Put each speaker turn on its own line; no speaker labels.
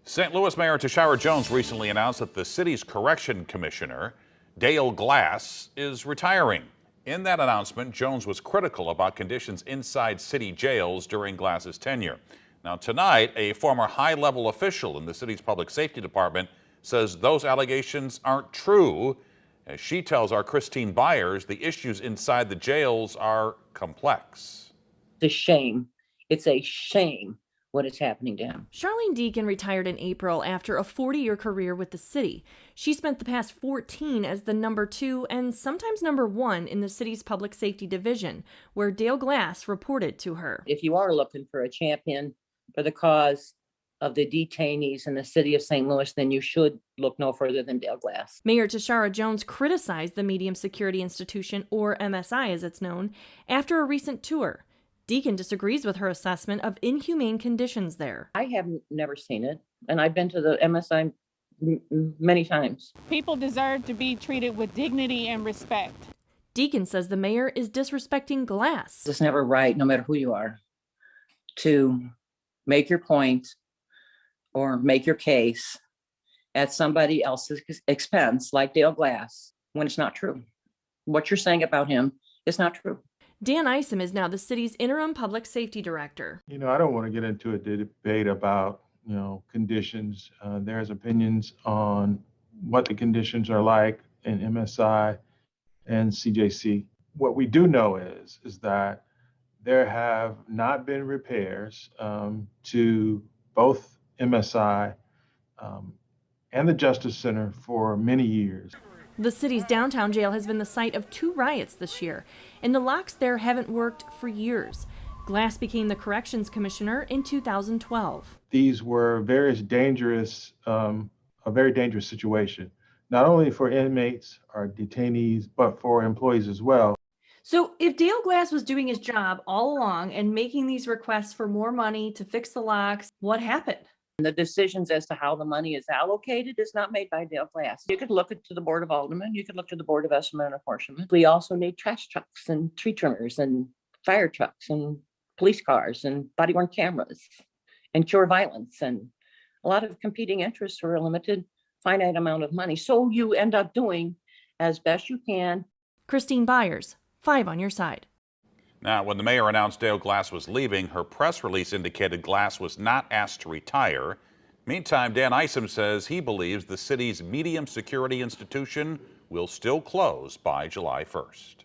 St. Louis Mayor Tishaura Jones recently announced that the city's correction commissioner, Dale Glass, is retiring. In that announcement, Jones was critical about conditions inside city jails during Glass's tenure. Now tonight, a former high-level official in the city's public safety department says those allegations aren't true. As she tells our Christine Byers, the issues inside the jails are complex.
It's a shame. It's a shame what is happening to him.
Charlene Deeken retired in April after a 40-year career with the city. She spent the past 14 as the number 2 and sometimes number 1 in the city's public safety division, where Dale Glass reported to her.
If you are looking for a champion for the cause of the detainees in the city of St. Louis, then you should look no further than Dale Glass.
Mayor Tishaura Jones criticized the Medium Security Institution, or MSI as it's known, after a recent tour. Deeken disagrees with her assessment of inhumane conditions there.
I have never seen it, and I've been to the MSI many times.
People deserve to be treated with dignity and respect.
Deeken says the mayor is disrespecting Glass.
It's never right, no matter who you are, to make your point or make your case at somebody else's expense, like Dale Glass, when it's not true. What you're saying about him is not true.
Dan Isom is now the city's interim public safety director.
I don't want to get into a debate about, conditions. There's opinions on what the conditions are like in MSI and CJC. What we do know is that there have not been repairs to both MSI and the Justice Center for many years.
The city's downtown jail has been the site of 2 riots this year, and the locks there haven't worked for years. Glass became the corrections commissioner in 2012.
These were a very dangerous situation, not only for inmates or detainees, but for employees as well.
So if Dale Glass was doing his job all along and making these requests for more money to fix the locks, what happened?
The decisions as to how the money is allocated is not made by Dale Glass. You could look to the Board of Aldermen, you could look to the Board of Estimate and Apportionment. We also need trash trucks and tree trimmers and fire trucks and police cars and body-worn cameras and cure violence, and a lot of competing interests for a limited, finite amount of money. So you end up doing as best you can.
Christine Byers, 5 on your side.
Now, when the mayor announced Dale Glass was leaving, her press release indicated Glass was not asked to retire. Meantime, Dan Isom says he believes the city's medium security institution will still close by July 1st.